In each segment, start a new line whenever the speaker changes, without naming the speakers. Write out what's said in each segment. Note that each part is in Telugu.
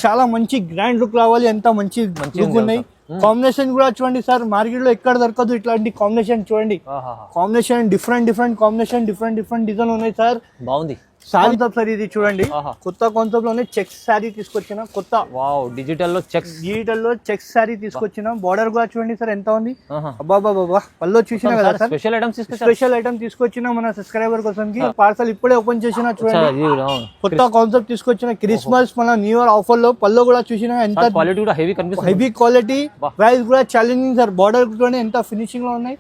చాలా మంచి గ్రాండ్ లుక్ రావాలి, ఎంత మంచి లుక్ ఉన్నాయి. కాంబినేషన్ కూడా చూడండి సార్, మార్కెట్ లో ఎక్కడ దొరకదు ఇట్లాంటి కాంబినేషన్. చూడండి combination different combination, different design ఉన్నాయి సార్.
బాగుంది
కాన్సెప్ట్ సార్ ఇది. చూడండి కొత్త కాన్సెప్ట్ లోనే చెక్స్ శారీ తీసుకొచ్చిన, కొత్త
డిజిటల్ లో చెక్స్
శారీ తీసుకొచ్చిన. బార్డర్ కూడా చూడండి సార్ ఎంత ఉంది. అబ్బాబాబా పల్లో చూసినా కదా సార్, స్పెషల్ ఐటమ్ తీసుకొచ్చిన మన సబ్స్క్రైబర్ కోసం కి. పార్సల్ ఇప్పుడే ఓపెన్ చేసిన. చూడండి కొత్త కాన్సెప్ట్ తీసుకొచ్చిన. క్రిస్మస్ మన న్యూ ఇయర్ ఆఫర్ లో పల్లో కూడా చూసినా ఎంత
క్వాలిటీ కూడా
హెవీ క్వాలిటీ. ప్రైస్ కూడా ఛాలెంజింగ్ సార్. బార్డర్ చూడండి ఎంత ఫినిషింగ్ లో ఉన్నాయి.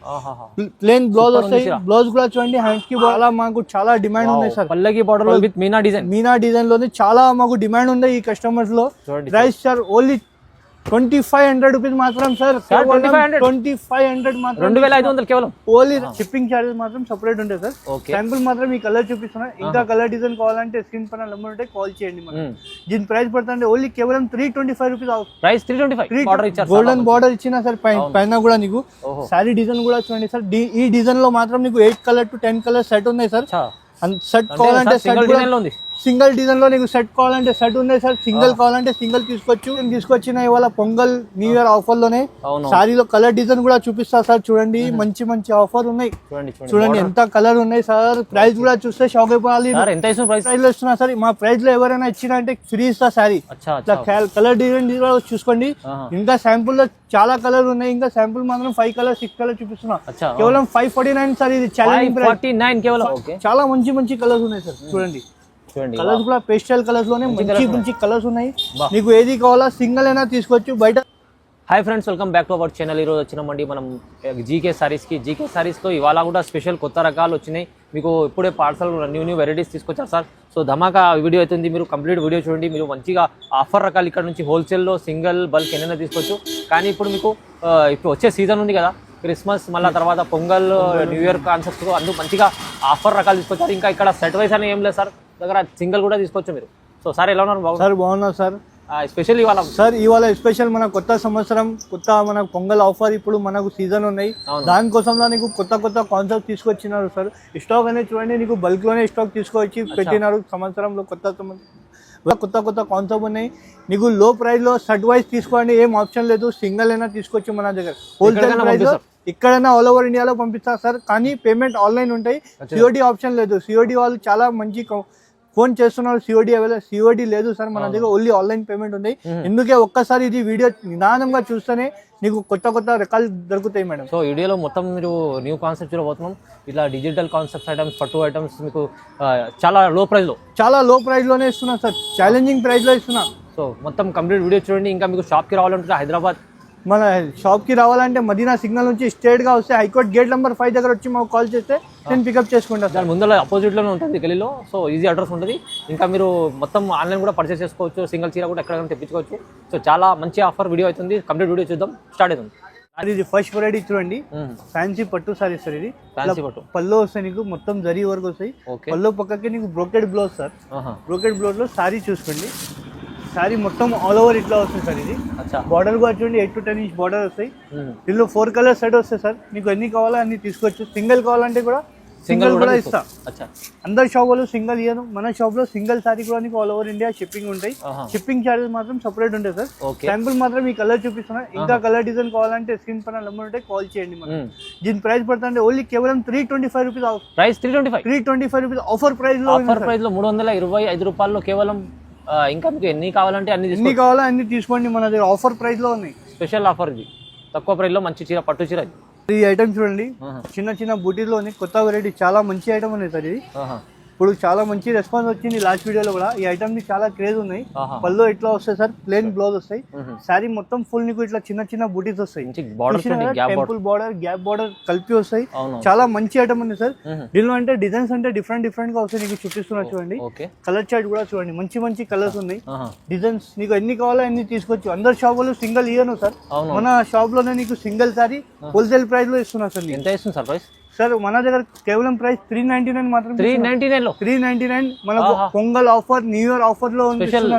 ప్లేన్ బ్లౌజ్ వస్తాయి. బ్లౌజ్ కూడా చూడండి హ్యాండ్స్ కి చాలా మాకు చాలా డిమాండ్ ఉన్నాయి సార్.
పల్లకి బార్డర్ విత్ మీనా
డిజైన్ లోనే చాలా మాకు డిమాండ్ ఉంది ఈ కస్టమర్స్ లో. ప్రైస్ సార్ ఓన్లీ 2500 రూపీస్ మాత్రం సార్. 2500 మాత్రం,
2500 కేవలం.
ఓన్లీ షిప్పింగ్ చార్జెస్ మాత్రం సెపరేట్ ఉంటాయి సార్. శాంపుల్ మాత్రం ఈ కలర్ చూపిస్తున్నా. ఇంకా కలర్ డిజైన్ కావాలంటే స్క్రీన్ పైన నెంబర్ ఉంటే కాల్ చేయండి. దీని ప్రైస్ పడుతుంది ఓన్లీ కేవలం 325 రూపీస్.
ప్రైస్ 325.
గోల్డెన్ బార్డర్ ఇచ్చిన సార్ పైన కూడా నీకు. శారీ డిజైన్ కూడా చూడండి సార్. ఈ డిజైన్ లో మాత్రం నీకు 8 కలర్ టు 10 కలర్ సెట్ ఉన్నాయి సార్. సెట్ కావాలంటే సింగిల్ డిజైన్ లో నీకు సెట్ కావాలంటే సెట్ ఉన్నాయి సార్. సింగిల్ కావాలంటే సింగిల్ తీసుకోవచ్చు. తీసుకొచ్చిన ఇవాళ పొంగల్ న్యూ ఇయర్ ఆఫర్ లోనే సారీలో కలర్ డిజైన్ కూడా చూపిస్తా సార్. చూడండి మంచి ఆఫర్ ఉన్నాయి. చూడండి ఎంత కలర్ ఉన్నాయి సార్. ప్రైస్ కూడా చూస్తే షాక్ అయిపోవాలి. ప్రైస్ లో ఇస్తున్నా సార్. మా ప్రైస్ లో ఎవరైనా ఇచ్చినా అంటే ఫ్రీ ఇస్తా సారీ. కలర్ డిజైన్ చూసుకోండి. ఇంకా శాంపుల్ లో చాలా కలర్ ఉన్నాయి. ఇంకా శాంపుల్ మాత్రం 5 కలర్ 6 కలర్ చూపిస్తున్నా. కేవలం 549 సార్. ఇది ఛాలెంజింగ్ ప్రైస్. చాలా మంచి కలర్స్ ఉన్నాయి సార్. చూడండి కలర్స్ కూడా పేస్టల్ కలర్స్ లోనే మంచి కలర్స్ ఉన్నాయి. మీకు ఏది కావాలా సింగిల్ అయినా తీసుకోవచ్చు బయట.
Hi friends, welcome back to our channel. ఈరోజు వచ్చినామండి మనం జీకే సారీస్తో. ఇవాళ కూడా స్పెషల్ కొత్త రకాలు వచ్చినాయి. మీకు ఇప్పుడే పార్సల్ న్యూ వెరైటీస్ తీసుకొచ్చారు సార్. సో ధమాకా వీడియో అవుతుంది. మీరు కంప్లీట్ వీడియో చూడండి. మీరు మంచిగా ఆఫర్ రకాలు ఇక్కడ నుంచి హోల్సేల్లో సింగిల్ బల్క్ ఎన్నైనా తీసుకోవచ్చు. కానీ ఇప్పుడు మీకు ఇప్పుడు వచ్చే సీజన్ ఉంది కదా, క్రిస్మస్ మళ్ళీ తర్వాత పొంగల్ న్యూ ఇయర్ కాన్సెప్ట్స్ అందుకు మంచిగా ఆఫర్ రకాలు తీసుకొచ్చారు. ఇంకా ఇక్కడ సెట్ వైస్ అని ఏం లేదు సార్, దగ్గర సింగిల్ కూడా తీసుకోవచ్చు మీరు. సో సార్ ఎలా ఉన్నారు?
సార్ బాగున్నారు సార్.
స్పెషల్
ఇవాళ స్పెషల్ మన కొత్త సంవత్సరం, కొత్త మన పొంగల్ ఆఫర్ ఇప్పుడు మనకు సీజన్ ఉన్నాయి. దానికోసం నీకు కొత్త కాన్సెప్ట్ తీసుకొచ్చినారు సార్. స్టాక్ అనేది చూడండి, నీకు బల్క్ లోనే స్టాక్ తీసుకొచ్చి పెట్టినారు. సంవత్సరంలో కొత్త కాన్సెప్ట్ ఉన్నాయి. నీకు లో ప్రైస్ లో సెట్ వైజ్ తీసుకోండి, ఏం ఆప్షన్ లేదు. సింగిల్ అయినా తీసుకోవచ్చు మన దగ్గర. హోల్సేల్ ప్రైస్ లో ఎక్కడైనా ఆల్ ఓవర్ ఇండియాలో పంపిస్తారు సార్. కానీ పేమెంట్ ఆన్లైన్ ఉంటాయి. సిఓడి ఆప్షన్ లేదు. సిఓడి వాళ్ళు చాలా మంచి ఫోన్ చేస్తున్నారు. సిఓడి లేదు సార్ మన దగ్గర. ఓన్లీ ఆన్లైన్ పేమెంట్ ఉంది. ఎందుకే ఒక్కసారి ఇది వీడియో నిదానంగా చూస్తేనే నీకు కొత్త రకాలు దొరుకుతాయి మేడం.
సో వీడియోలో మొత్తం మీరు న్యూ కాన్సెప్ట్ పోతున్నాం. ఇట్లా డిజిటల్ కాన్సెప్ట్ ఐటమ్స్, పట్టు ఐటమ్స్ మీకు చాలా లో ప్రైస్ లోనే ఇస్తున్నా సార్. ఛాలెంజింగ్ ప్రైస్ లో ఇస్తున్నా. సో మొత్తం కంప్లీట్ వీడియో చూడండి. ఇంకా మీకు షాప్ కి రావాలంటే హైదరాబాద్
మన షాప్ కి రావాలంటే మదీనా సిగ్నల్ నుంచి స్ట్రేట్ గా వస్తే హైకోర్ట్ గేట్ నెంబర్ 5 దగ్గర వచ్చి మాకు కాల్ చేస్తే నేను పికప్ చేసుకుంటాను.
దాని ముందర అపోజిట్ లోనే ఉంటుంది గలీలో. సో ఈజీ అడ్రస్ ఉంటుంది. ఇంకా మీరు మొత్తం ఆన్లైన్ కూడా పర్చేస్ చేసుకోవచ్చు. సింగిల్ చీర కూడా ఎక్కడైనా తెప్పించుకోవచ్చు. సో చాలా మంచి ఆఫర్ వీడియో అవుతుంది. కంప్లీట్ వీడియో చూద్దాం. స్టార్ట్ అవుతుంది.
అది ఫస్ట్ వెరైటీ చూడండి. ఫ్యాన్సీ పట్టు సారీ సార్. ఇది ఫ్యాన్సీ పట్టు. పల్లో వస్తాయి నీకు మొత్తం జరీ వర్క్ వస్తాయి. పల్లో పక్కకి నీకు brocade blouse sir. Brocade blouse లో సారీ చూసుకోండి. సారీ మొత్తం ఆల్ ఓవర్ ఇట్లా వస్తుంది సార్. ఇది బార్డర్ కూడా చూడండి 8 to 10 ఇంచ్ బార్డర్ వస్తాయి. దీనిలో 4 కలర్ సెట్ వస్తాయి సార్. మీకు ఎన్ని కావాలో అన్ని తీసుకోవచ్చు. సింగిల్ కావాలంటే కూడా సింగిల్ కూడా ఇస్తా. అందరు షాప్ లో సింగిల్ ఇయ్యను. మన షాప్ లో సింగిల్ సారీ కూడా నీకు ఆల్ ఓవర్ ఇండియా షిప్పింగ్ ఉంటాయి. షిప్పింగ్ చార్జెస్ మాత్రం సెపరేట్ ఉంటాయి సార్. శాంపుల్ మాత్రం ఈ కలర్ చూపిస్తున్నా. ఇంకా కలర్ డిజైన్ కావాలంటే స్క్రీన్ పైన నెంబర్ ఉంటే కాల్ చేయండి. మనం దీని ప్రైస్ పడుతుంది ఓన్లీ కేవలం 325 rupees.
Price 325
rupees offer price లో.
325 రూపాయల్లో కేవలం. ఇంకా మీకు ఎన్ని కావాలంటే
ఎన్ని కావాలో అన్ని తీసుకోండి. మన దగ్గర ఆఫర్ ప్రైస్ లో ఉన్నాయి.
స్పెషల్ ఆఫర్ ఇది. తక్కువ ప్రైస్ లో మంచి చీర, పట్టు చీర.
ఈ ఐటమ్ చూడండి, చిన్న బూటీలోని కొత్త వెరైటీ. చాలా మంచి ఐటమ్ ఉన్నాయి సార్. ఇది ఇప్పుడు చాలా మంచి రెస్పాన్స్ వచ్చింది లాస్ట్ వీడియోలో కూడా. ఈ ఐటమ్ ని చాలా క్రేజ్ ఉన్నాయి. పళ్ళు ఇట్లా వస్తాయి సార్. ప్లేన్ బ్లౌజ్ వస్తాయి. శారీ మొత్తం ఫుల్ నీకు ఇట్లా చిన్న బూటీస్ వస్తాయి. టెంపుల్ బార్డర్, గ్యాప్ బార్డర్ కలిపి వస్తాయి. చాలా మంచి ఐటమ్ ఉంది సార్. దీనిలో అంటే డిజైన్స్ అంటే డిఫరెంట్ గా వస్తాయి. నీకు చూపిస్తున్నా చూడండి. కలర్ చార్ట్ కూడా చూడండి. మంచి కలర్స్ ఉన్నాయి. డిజైన్స్ నీకు ఎన్ని కావాలో అన్ని తీసుకోవచ్చు. అందరు షాప్ లో సింగిల్ ఇయ్యను సార్. మన షాప్ లోనే నీకు సింగిల్ సారీ హోల్సేల్ ప్రైస్ లో ఇస్తున్నా సార్.
ఎంత ఇస్తుంది సార్ ప్రైస్?
సార్ మన దగ్గర కేవలం ప్రైస్ 399 మాత్రం. 399 మనకు pongal offer, new year offer లో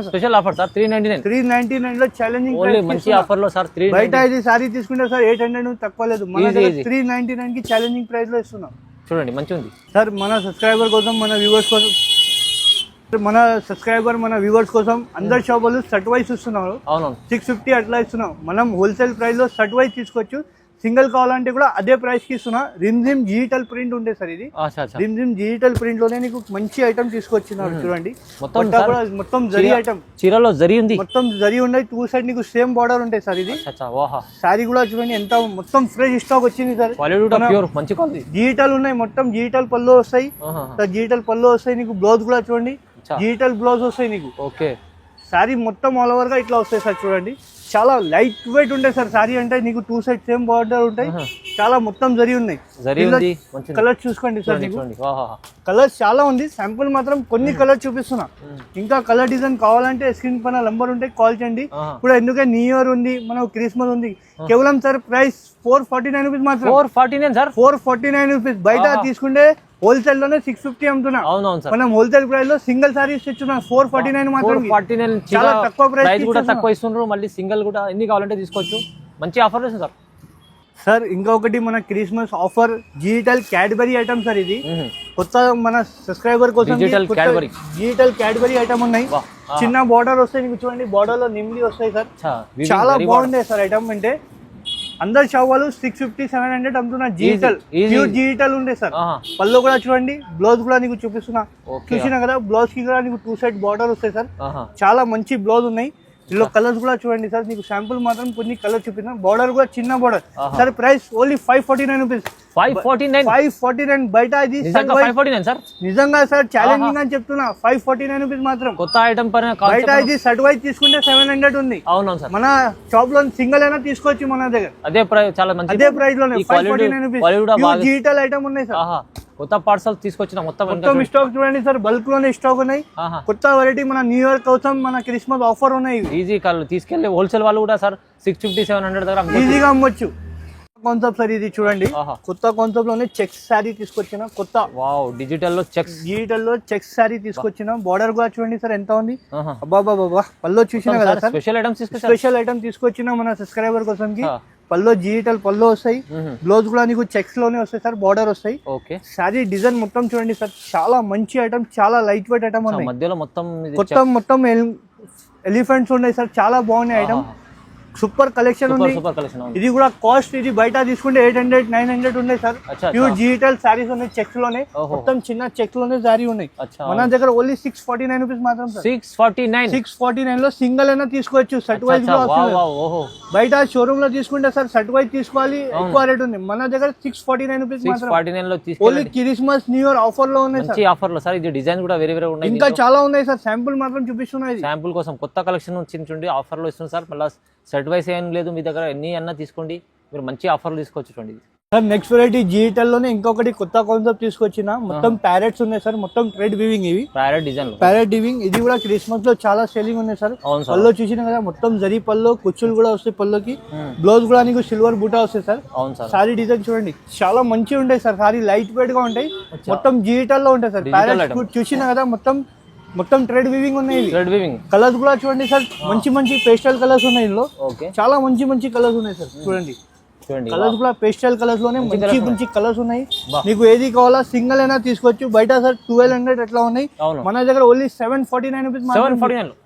స్పెషల్ ఆఫర్ సార్.
399 లో ఛాలెంజింగ్
మంచి ఆఫర్ లో సార్.
బయట ఇది సారీ తీసుకుంటే సార్ 800 తక్కువ లేదు. మన దగ్గర 399 కి ఛాలెంజింగ్ ప్రైస్ లో ఇస్తున్నాం.
చూడండి మంచి ఉంది
సార్. మన సబ్స్క్రైబర్ కోసం, మన వ్యూవర్స్ కోసం మన సబ్స్క్రైబర్ మన వ్యూవర్స్ కోసం అందరు షాప్ వాళ్ళు షర్ట్ వైస్ ఇస్తున్నారు.
అవునవును
650 అట్లా ఇస్తున్నాం. మనం హోల్సేల్ ప్రైస్ లో షర్ట్ వైస్ తీసుకోవచ్చు. సింగిల్ కావాలంటే కూడా అదే ప్రైస్ కి ఇస్తున్నా. రిమ్జిమ్ డిజిటల్ ప్రింట్ ఉంటే సార్ ఇది. రిమ్జిమ్ డిజిటల్ ప్రింట్ లోనే నీకు మంచి ఐటమ్ తీసుకొచ్చినారు చూడండి. మొత్తం జరీ ఐటమ్,
చీరలో జరీ ఉంది,
మొత్తం జరీ ఉన్నాయి. 2 సైడ్ నీకు సేమ్ బార్డర్ ఉంటాయి సార్. ఇది సారీ కూడా చూడండి ఎంత మొత్తం ఫ్రెష్ స్టాక్ వచ్చింది సార్. డిజిటల్ ఉన్నాయి, మొత్తం డిజిటల్ పళ్ళు వస్తాయి. డిజిటల్ పళ్ళు వస్తాయి నీకు. బ్లౌజ్ కూడా చూడండి డిజిటల్ బ్లౌజ్ వస్తాయి నీకు. ఓకే సారీ మొత్తం ఆల్ ఓవర్ గా ఇట్లా వస్తాయి సార్. చూడండి చాలా లైట్ వెయిట్ ఉంటాయి సార్. సారీ అంటే నీకు 2 సైడ్ సేమ్ బార్డర్ ఉంటాయి. చాలా మొత్తం జరీ ఉన్నాయి. కలర్స్ చూసుకోండి సార్. కలర్స్ చాలా ఉంది. శాంపుల్ మాత్రం కొన్ని కలర్ చూపిస్తున్నా. ఇంకా కలర్ డిజైన్ కావాలంటే స్క్రీన్ పైన నంబర్ ఉంటే కాల్ చేయండి. ఇప్పుడు ఎందుకంటే న్యూ ఇయర్ ఉంది, మనకు క్రిస్మస్ ఉంది. కేవలం సార్ ప్రైస్ 449 రూపీస్ మాత్రం. 449 రూపీస్. బయట తీసుకుంటే హోల్సేల్ లోనే 650 అమ్ముతున్నా. మనం హోల్సేల్ ప్రైస్ లో సింగిల్ సారీస్ ఇచ్చున్నా 449 మాత్రం. చాలా తక్కువ ప్రైస్ కూడా తక్కువ ఇస్తున్నారు. మళ్ళీ సింగిల్ కూడా ఎన్ని కావాలంటే తీసుకోవచ్చు. మంచి ఆఫర్ ఉంది సార్. సార్ ఇంకొకటి మన Christmas offer digital Cadbury item sir. ఇది కొత్త మన సబ్స్క్రైబర్ కోసం డిజిటల్ క్యాడ్బరీ ఐటమ్ ఉన్నాయి. చిన్న బార్డర్ వస్తాయి నీకు. చూడండి బార్డర్ లో నిమ్లి వస్తాయి సార్. చాలా బాగుంటాయి సార్ ఐటమ్. అంటే అందరు షాప్ వాళ్ళు 650-700 అమ్ముతున్నా. డిజిటల్ ఉండే సార్. పళ్ళు కూడా చూడండి. బ్లౌజ్ కూడా నీకు చూపిస్తున్నా కదా. బ్లౌజ్ కి కూడా నీకు 2 సైడ్ బార్డర్ వస్తాయి సార్. చాలా మంచి బ్లౌజ్ ఉన్నాయి. ఇందులో కలర్స్ కూడా చూడండి సార్. నీకు శాంపుల్ మాత్రం కొన్ని కలర్ చూపిస్తున్నా. బార్డర్ కూడా చిన్న border sir. Price only 549 rupees. 549 బయట ఇది నిజంగా సార్ ఛాలెంజింగ్ అని చెప్తున్నా. 549 రూపీస్ మాత్రం. కొత్త ఐటమ్ బయట ఇది షర్ట్ వైజ్ తీసుకుంటే 700 ఉంది. అవును సార్. మన షాప్ లో సింగిల్ అయినా తీసుకోవచ్చు మన దగ్గర. అదే ప్రైస్ చాలా మంచి. అదే ప్రైస్ లోనే 549 రూపీస్. డిజిటల్ ఐటమ్ ఉన్నాయి సార్. కొత్త పార్సల్ తీసుకొచ్చిన మొత్తం స్టాక్ చూడండి సార్. బల్క్ లోనే స్టాక్ ఉన్నాయి. కొత్త వెరైటీ మన న్యూ ఇయర్ కోసం మన క్రిస్మస్ ఆఫర్ ఉన్నాయి. ఈజీ తీసుకెళ్లి హోల్సేల్ వాళ్ళు కూడా సార్ 650-700 దగ్గర ఈజీగా అమ్మొచ్చు. కాన్సెప్ట్ సార్ ఇది చూడండి. కొత్త కాన్సెప్ట్ లోనే చెక్స్ శారీ తీసుకొచ్చిన. కొత్త డిజిటల్ లో చెక్స్ శారీ తీసుకొచ్చిన. బార్డర్ కూడా చూడండి సార్ ఎంత ఉంది. అబ్బాబా పల్లో చూసినా కదా సార్. స్పెషల్ ఐటమ్ తీసుకొచ్చిన మన సబ్స్క్రైబర్ కోసం కి. పల్లో డిజిటల్ పల్లో వస్తాయి. బ్లౌజ్ కూడా నీకు చెక్స్ లోనే వస్తాయి సార్. బార్డర్ వస్తాయి. శారీ డిజైన్ మొత్తం చూడండి సార్. చాలా మంచి ఐటమ్, చాలా లైట్ వెయిట్ ఐటమ్ ఉన్నాయి. మధ్యలో మొత్తం ఎలిఫెంట్స్ ఉన్నాయి సార్. చాలా బాగున్నాయి ఐటమ్. సూపర్ కలెక్షన్ ఉంది. ఇది కూడా కాస్ట్ ఇది బయట తీసుకుంటే 800-900 ఉన్నాయి సార్. ప్యూర్ డిజిటల్ సారీస్ ఉన్నాయి. చెక్స్ లోనే మొత్తం చిన్న చెక్స్ లోనే సారీ ఉన్నాయి. మన దగ్గర ఓన్లీ 649 రూపీస్ మాత్రం. 649 లో సింగిల్ అయినా తీసుకోవచ్చు. షర్ట్ వైజ్ బయట షోరూమ్ లో తీసుకుంటే సార్ షర్ట్ వైజ్ తీసుకోవాలి, ఎక్కువ రేట్ ఉంది. మన దగ్గర 649 రూపీస్ మాత్రం. Only Christmas new year offer లో ఉన్నాయి ఆఫర్ లో సార్. ఇది డిజైన్ కూడా వేరే వేరే ఉన్నాయి. ఇంకా చాలా ఉన్నాయి సార్. శాంపుల్ మాత్రం చూపిస్తున్నాయి. శాంపుల్ కోసం కొత్త కలెక్షన్ వచ్చింది ఆఫర్ లో ఇస్తుంది సార్. మళ్ళీ సెట్ వైస్ ఏం లేదు మీ దగ్గర. ఎన్ని అన్నా తీసుకోండి. మీరు మంచి ఆఫర్లు తీసుకోవచ్చు చూడండి సార్. నెక్స్ట్ వెరైటీ డిజిటల్ లోనే ఇంకొకటి కొత్త కాన్సెప్ట్ తీసుకొచ్చిన. మొత్తం ప్యారెట్స్ ఉన్నాయి సార్. మొత్తం థ్రెడ్ వీవింగ్. ఇవి ప్యారెట్ వీవింగ్. ఇది కూడా క్రిస్మస్ లో చాలా సెల్లింగ్ ఉన్నాయి సార్. పల్లో చూసిన కదా మొత్తం జరీ పల్లో. కుచ్చులు కూడా వస్తాయి పల్లోకి. బ్లౌజ్ కూడా నీకు సిల్వర్ బూటా వస్తాయి సార్. సారీ డిజైన్ చూడండి చాలా మంచిగా ఉంటాయి సార్. సారీ లైట్ వెయిట్ గా ఉంటాయి. మొత్తం డిజిటల్ లో ఉంటాయి సార్. ప్యారెట్ చూసిన కదా మొత్తం థ్రెడ్ వీవింగ్ ఉన్నాయి. కలర్స్ కూడా చూడండి సార్. మంచి పేస్టల్ కలర్స్ ఉన్నాయి ఇందులో. చాలా మంచి కలర్స్ ఉన్నాయి సార్. చూడండి కలర్స్ కూడా పేస్టల్ కలర్స్ లోనే మంచి కలర్స్ ఉన్నాయి. మీకు ఏది కావాలా సింగిల్ అయినా తీసుకోవచ్చు. బయట సార్ 1200 ఎట్లా ఉన్నాయి. మన దగ్గర ఓన్లీ 749 రూపీస్.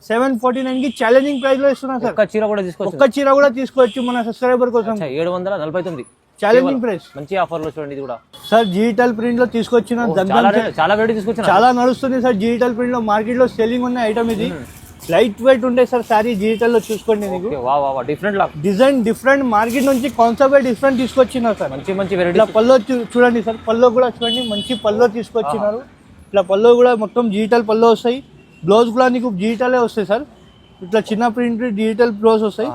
749 కి ఛాలెంజింగ్ ప్రైస్ లో ఇస్తున్నా సార్. ఒక్క చీర కూడా తీసుకోవచ్చు మన సబ్స్క్రైబర్ కోసం. 749 ఛాలెంజింగ్ ప్రైస్. మంచి ఆఫర్ లో చూడండి. ఇది కూడా సార్ డిజిటల్ ప్రింట్ లో తీసుకొచ్చిన. చాలా వెరైటీ తీసుకొచ్చిన. చాలా నడుస్తుంది సార్ డిజిటల్ ప్రింట్ లో. మార్కెట్ లో సెల్లింగ్ ఉన్న ఐటమ్ ఇది. లైట్ వెయిట్ ఉండే సార్. సారీ డిజిటల్ లో చూసుకోండి. డిఫరెంట్ డిజైన్ డిఫరెంట్ మార్కెట్ నుంచి కాన్సెప్ట్ డిఫరెంట్ తీసుకొచ్చినారు సార్. మంచి వెరైటీ. పల్లో చూడండి సార్. పల్లో కూడా చూడండి మంచి పల్లో తీసుకొచ్చినారు. ఇట్లా పల్లో కూడా మొత్తం డిజిటల్ పల్లో వస్తాయి. బ్లౌజ్ కూడా నీకు డిజిటలే వస్తాయి సార్. ఇట్లా చిన్న ప్రింట్ డిజిటల్ బ్లౌజ్ వస్తాయి.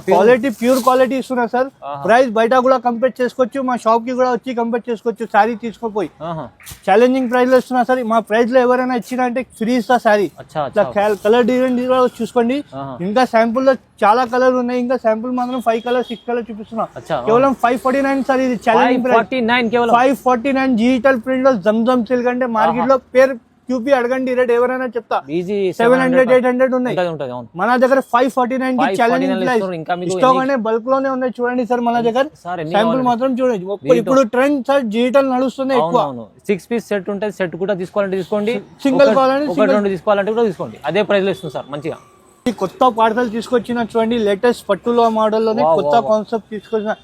క్వాలిటీ ప్యూర్ క్వాలిటీ ఇస్తున్నా సార్. ప్రైస్ బయట కూడా కంపేర్ చేసుకోవచ్చు. మా షాప్ కి కూడా వచ్చి కంపేర్ చేసుకోవచ్చు. సారీ తీసుకోపోయి ఛాలెంజింగ్ ప్రైస్ లో ఇస్తున్నా సార్. మా ప్రైస్ లో ఎవరైనా ఇచ్చినా అంటే ఫ్రీ ఇస్తా సారీ. కలర్ డిజైన్ చూసుకోండి. ఇంకా శాంపుల్ లో చాలా కలర్ ఉన్నాయి. ఇంకా శాంపుల్ మాత్రం 5 కలర్ 6 కలర్ చూపిస్తున్నా. కేవలం 549 సార్. ఇది ఛాలెంజింగ్ ప్రైస్ 549 డిజిటల్ ప్రింట్ లో జమ్ సిల్క్ అంటే మార్కెట్ లో క్యూపీ అడగండి రేట్ ఎవరైనా చెప్తా
ఈజీ
700 800 ఉన్నాయి
ఉంటుంది. అవును
మన దగ్గర 549 కి ఛాలెంజింగ్ ప్రైస్
ఇంకా మీకు
స్టాక్ అనే బల్క్ లోనే ఉన్నాయి చూడండి సార్ మన దగ్గర
సార్ ఎన్ని
శాంపుల్ మాత్రం చూడండి ఇప్పుడు ట్రెండ్ సార్ డిజిటల్ నడుస్తుంది ఎక్కువ
అవును 6 పీస్ సెట్ ఉంటుంది సెట్ కూడా తీసుకోవాలంటే తీసుకోండి
సింగిల్ కావాలంటే
ఒకటి రెండు తీసుకోవాలంటే కూడా తీసుకోండి అదే ప్రైస్ లో ఇస్తుంది సార్ మంచిగా
ఈ కొత్త పార్సల్ తీసుకొచ్చిన చూడండి లేటెస్ట్ పట్టులో మోడల్ లోనే కొత్త కాన్సెప్ట్ తీసుకొచ్చిన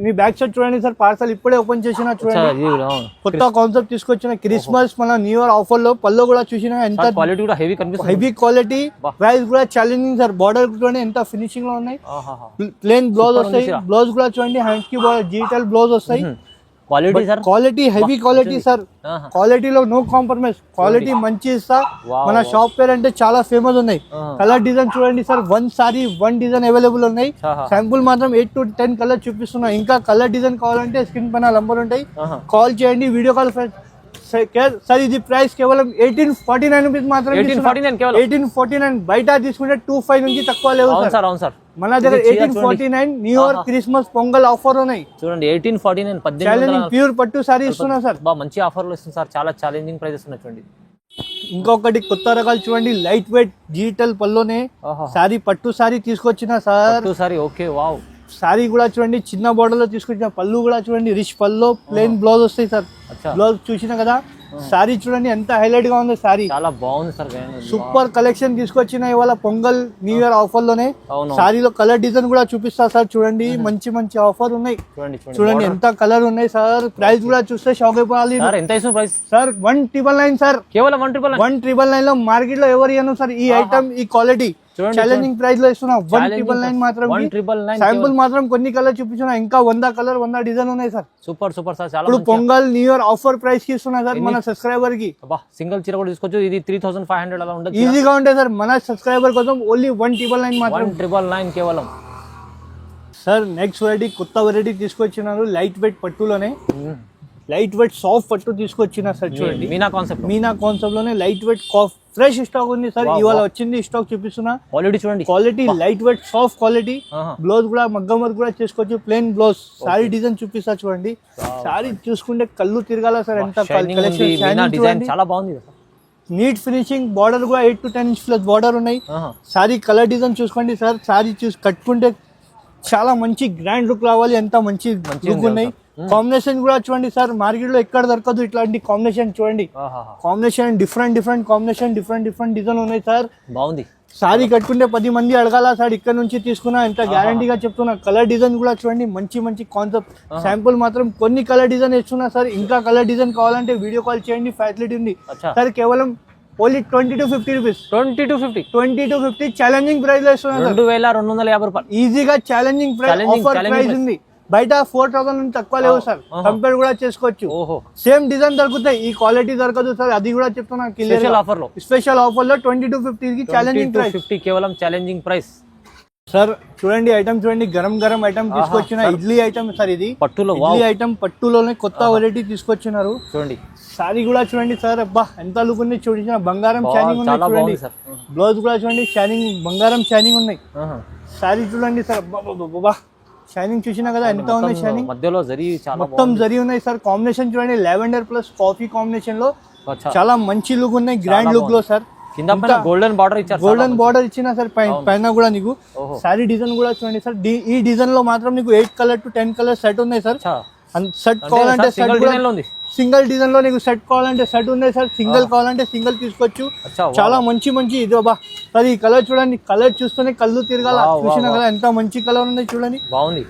మీ బ్యాక్ సైడ్ చూడండి సార్ పార్సల్ ఇప్పుడే ఓపెన్ చేసిన చూడండి కొత్త కాన్సెప్ట్ తీసుకొచ్చిన క్రిస్మస్ మన న్యూ ఇయర్ ఆఫర్ లో పళ్ళు కూడా చూసిన ఎంత
క్వాలిటీ కూడా హెవీ కనిపిస్తుంది
హెవీ క్వాలిటీ ప్రైస్ కూడా ఛాలెంజింగ్ సార్ బార్డర్ చూడండి ఎంత ఫినిషింగ్ లో ఉన్నాయి ప్లేన్ బ్లౌజ్ వస్తాయి బ్లౌజ్ కూడా చూడండి హ్యాండ్స్ కి డిజిటల్ బ్లౌజ్ వస్తాయి
quality sir
quality heavy quality sir క్వాలిటీలో నో కాంప్రమైజ్ క్వాలిటీ మంచి ఇస్తా మన షాప్ పేరు అంటే చాలా ఫేమస్ ఉన్నాయి కలర్ డిజైన్ చూడండి సార్ 1 సారీ 1 డిజైన్ అవైలబుల్ ఉన్నాయి శాంపుల్ మాత్రం 8 to 10 కలర్ చూపిస్తున్నా ఇంకా కలర్ డిజైన్ కావాలంటే స్క్రీన్ పైన నంబర్ ఉంటాయి కాల్ చేయండి వీడియో కాల్ సార్ ఇది ప్రైస్ కేవలం 1849 రూపీస్ మాత్రమే 1849 బయట తీసుకుంటే 25 నుంచి తక్కువ లేవు సార్
అవును సార్
మన దగ్గర 1849 new year Christmas pongal offer ఉన్నాయి
చూడండి 1849
ఛాలెంజింగ్ ప్యూర్ పట్టు సారీ ఇస్తున్నా సార్
మంచి ఆఫర్లు ఇస్తుంది సార్ చాలా ఛాలెంజింగ్ ప్రైజెస్ ఉన్నాయి చూడండి
ఇంకొకటి కొత్త రకాలు చూడండి లైట్ వెయిట్ డిజిటల్ పల్లోనే సారీ పట్టు సారీ తీసుకొచ్చిన సార్
పట్టు సారీ ఓకే వావ్
సారీ కూడా చూడండి చిన్న బోర్డర్ లో తీసుకొచ్చిన పళ్ళు కూడా చూడండి రిచ్ పళ్ళు ప్లెయిన్ బ్లౌజ్ వస్తాయి సార్ బ్లౌజ్ చూసిన కదా సారీ చూడండి ఎంత హైలైట్ గా ఉంది సారీ
చాలా బాగుంది సార్
సూపర్ కలెక్షన్ తీసుకొచ్చిన ఇవాళ పొంగల్ న్యూ ఇయర్ ఆఫర్ లోనే సారీలో కలర్ డిజైన్ కూడా చూపిస్తా సార్ చూడండి మంచి మంచి ఆఫర్ ఉన్నాయి చూడండి ఎంత కలర్ ఉన్నాయి సార్ ప్రైస్ కూడా చూస్తే షాక్ అయిపోవాలి
ఎంత ప్రైస్
సార్ 1999 సార్
కేవలం 1999
లో మార్కెట్ లో ఎవరు ఇయ్యను సార్ ఈ ఐటమ్ ఈ క్వాలిటీ ఛాలెంజింగ్ ప్రైస్ లో ఇస్తున్నా 1999 మాత్రం శాంపుల్ మాత్రం కొన్ని కలర్ చూపించిన ఇంకా 100 కలర్ 100 డిజైన్ ఉన్నాయి సార్
సూపర్ సూపర్ సార్ చాలా
ఇప్పుడు pongal new year offer price కి ఇస్తున్నా సార్ మన సబ్స్క్రైబర్ కి
సింగిల్ చీర కూడా తీసుకోవచ్చు ఇది 3500 అలా ఉండదు
ఈజీగా ఉంటాయి సార్ మన సబ్స్క్రైబర్ కోసం ఓన్లీ 1999 మాత్రం
1999 కేవలం
సార్ నెక్స్ట్ వెరైటీ కొత్త వెరైటీ తీసుకొచ్చినారు లైట్ వెయిట్ పట్టులోనే లైట్ వెయిట్ సాఫ్ట్ పట్టు తీసుకొచ్చిన సార్ చూడండి మీనా కాన్సెప్ట్ లోనే లైట్ వెయిట్ ఫ్రెష్ స్టాక్ ఉంది సార్ ఇవాళ వచ్చింది స్టాక్ చూపిస్తున్నా
క్వాలిటీ చూడండి
quality light weight soft quality blouse కూడా మగ్గం వర్క్ కూడా చేసుకోవచ్చు ప్లెయిన్ బ్లౌజ్ సారీ డిజైన్ చూపిస్తా చూడండి సారీ చూసుకుంటే కళ్ళు తిరగాల సార్ ఎంత కలెక్షన్
చాలా బాగుంది
నీట్ ఫినిషింగ్ బార్డర్ కూడా 8 to 10 ఇంచ్ ప్లస్ బార్డర్ ఉన్నాయి సారీ కలర్ డిజైన్ చూసుకోండి సార్ సారీ చూసి కట్టుకుంటే చాలా మంచి గ్రాండ్ లుక్ రావాలి ఎంత మంచి లుక్ ఉన్నాయి కాంబినేషన్ కూడా చూడండి సార్ మార్కెట్ లో ఎక్కడ దొరకదు ఇట్లాంటి కాంబినేషన్ చూడండి combination different combination different design ఉన్నాయి సార్
బాగుంది
సారీ కట్టుకుంటే 10 మంది అడగాల సార్ ఇక్కడ నుంచి తీసుకున్నా ఎంత గ్యారంటీగా చెప్తున్నా కలర్ డిజైన్ కూడా చూడండి మంచి కాన్సెప్ట్ శాంపుల్ మాత్రం కొన్ని కలర్ డిజైన్ ఇస్తున్నా సార్ ఇంకా కలర్ డిజైన్ కావాలంటే వీడియో కాల్ చేయండి ఫెసిలిటీ ఉంది సార్ కేవలం only 20 to 50 rupees 20 to 50 challenging price లో ఇస్తున్నా
2250 రూపాయలు
ఈజీగా ఛాలెంజింగ్ ప్రైస్ ఆఫర్ ప్రైస్ ఉంది బయట 4000 నుంచి తక్కువ లేవు సార్ కంపేర్ కూడా చేసుకోవచ్చు సేమ్ డిజైన్ దొరుకుతాయి ఈ క్వాలిటీ దొరకదు సార్ అది కూడా చెప్తున్నా స్పెషల్ ఆఫర్ లో 20 to 50 కి ఛాలెంజింగ్ ప్రైస్
50 కేవలం ఛాలెంజింగ్ ప్రైస్
సార్ చూడండి ఐటమ్ చూడండి గరం ఐటమ్ తీసుకొచ్చిన ఇడ్లీ ఐటమ్ సార్ ఇది
పట్టులో
ఇడ్లీ ఐటమ్ పట్టులోనే కొత్త వెరైటీ తీసుకొచ్చినారు
చూడండి
సారీ కూడా చూడండి సార్ అబ్బా ఎంత లుక్ ఉంది చూడండి బంగారం షైనింగ్ ఉన్నాయి చూడండి బ్లౌజ్ కూడా చూడండి షైనింగ్ బంగారం షైనింగ్ ఉన్నాయి సారీ చూడండి సార్ అబ్బా షైనింగ్ చూసినా కదా ఎంత ఉన్నాయి షైనింగ్
మధ్యలో జరీ
మొత్తం జరీ ఉన్నాయి సార్ కాంబినేషన్ చూడండి లావెండర్ ప్లస్ కాఫీ కాంబినేషన్ లో చాలా మంచి లుక్ ఉన్నాయి గ్రాండ్ లుక్ లో సార్
గోల్డెన్ బార్డర్ ఇచ్చారు
గోల్డెన్ బార్డర్ ఇచ్చిన సార్ పైన కూడా నీకు సారీ డిజైన్ కూడా చూడండి సార్ ఈ డిజైన్ లో మాత్రం నీకు 8 కలర్ to 10 కలర్ సెట్ ఉన్నాయి సార్ సెట్ కావాలంటే సింగిల్ డిజైన్ లో నీకు సెట్ కావాలంటే సెట్ ఉన్నాయి సార్ సింగిల్ కావాలంటే సింగిల్ తీసుకోవచ్చు చాలా మంచి ఇది బా సార్ ఈ కలర్ చూడండి కలర్ చూస్తేనే కళ్ళు తిరగాల చూసినా కదా ఎంత మంచి కలర్ ఉన్నాయి చూడండి
బాగుంది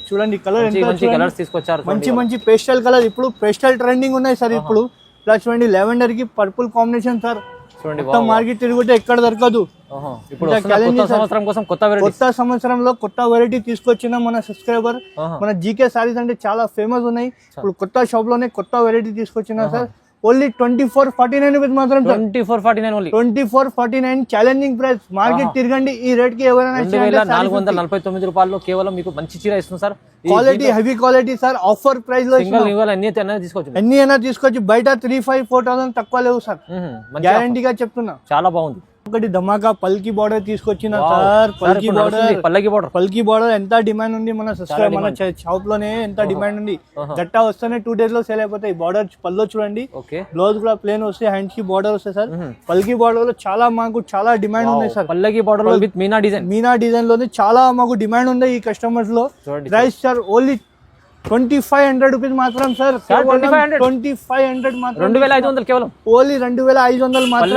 చూడండి కలర్
తీసుకొచ్చారు
మంచి పేస్టల్ కలర్ ఇప్పుడు పేస్టల్ ట్రెండింగ్ ఉన్నాయి సార్ ఇప్పుడు ఇలా చూడండి లెవెండర్ కి పర్పుల్ కాంబినేషన్ సార్ మార్కెట్ తిరుగుతే ఎక్కడ దొరకదు కొత్త సంవత్సరంలో కొత్త వెరైటీ తీసుకొచ్చిన మన సబ్స్క్రైబర్ మన జీకే సారీస్ అంటే చాలా ఫేమస్ ఉన్నాయి ఇప్పుడు కొత్త షాప్ లోనే కొత్త వెరైటీ తీసుకొచ్చిన సార్ ఓన్లీ 2449 రూపీస్ మాత్రం 2449 ఛాలెంజింగ్ ప్రైస్ మార్కెట్ తిరగండి ఈ రేట్ కి ఎవరైనా
2449 రూపాయల్లో కేవలం మీకు మంచి చీర ఇస్తుంది sir
quality heavy quality sir offer price లో ఎన్ని అయినా తీసుకోవచ్చు బయట 3,500-4,000 తక్కువ లేవు సార్ గ్యారంటీగా చెప్తున్నా
చాలా బాగుంది
ఒకటి ధమాకా పల్కి బార్డర్ తీసుకొచ్చిన సార్. పల్కి బార్డర్ ఎంత డిమాండ్ ఉంది మన షాప్ లోనే, ఎంత డిమాండ్ ఉంది. గట్టా వస్తేనే 2 days లో సేల్ అయిపోతాయి. బార్డర్ పల్లో చూడండి, బ్లౌజ్ కూడా ప్లేన్ వస్తాయి, హ్యాండ్స్ కి బార్డర్ వస్తాయి సార్. పల్కి బార్డర్ లో చాలా మాకు చాలా డిమాండ్ ఉంది సార్.
పల్లకి బార్డర్ లో విత్
మీనా డిజైన్ లోనే చాలా మాకు డిమాండ్ ఉంది ఈ కస్టమర్స్ లో. ప్రైస్ సార్ ఓన్లీ 2500 రూపీస్ మాత్రం సార్. 2500 మాత్రం,
2500 కేవలం,
ఓన్లీ 2500 మాత్రం.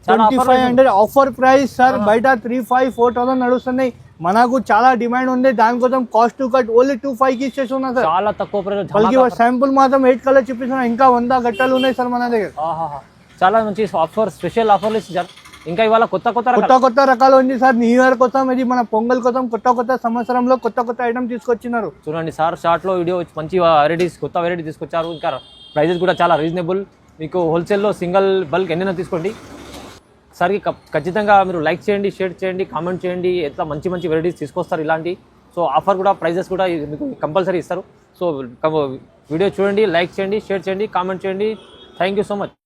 2500 ఆఫర్ ప్రైస్ సార్. బయట 3,500-4,000 నడుస్తున్నాయి, మనకు చాలా డిమాండ్ ఉంది. దానికోసం కాస్ట్ టు కట్ ఓన్లీ 2500 కి ఇచ్చేస్తున్నా సార్.
చాలా తక్కువ ప్రైస్.
శాంపుల్ మాత్రం 8 కలర్ చూపిస్తున్నా, ఇంకా 100 గట్టాలు ఉన్నాయి సార్ మన దగ్గర.
చాలా మంచి ఆఫర్, స్పెషల్ ఆఫర్లు ఇచ్చారు. ఇంకా ఇవాళ కొత్త
రకాలు ఉంది సార్. న్యూ ఇయర్ కోసం, ఇది మన పొంగల్ కోసం, కొత్త సంవత్సరంలో కొత్త ఐటమ్ తీసుకొచ్చినారు.
చూడండి సార్, షార్ట్ లో వీడియో మంచి వెరైటీస్, కొత్త వెరైటీ తీసుకొచ్చారు. ఇంకా ప్రైజెస్ కూడా చాలా రీజనబుల్. మీకు హోల్సేల్లో సింగిల్ బల్క్ ఎన్నైనా తీసుకోండి. సార్కి ఖచ్చితంగా మీరు లైక్ చేయండి, షేర్ చేయండి, కామెంట్ చేయండి. ఎట్లా మంచి వెరైటీస్ తీసుకొస్తారు ఇలాంటి. సో ఆఫర్ కూడా, ప్రైజెస్ కూడా మీకు కంపల్సరీ ఇస్తారు. సో వీడియో చూడండి, లైక్ చేయండి, షేర్ చేయండి, కామెంట్ చేయండి. Thank you so much.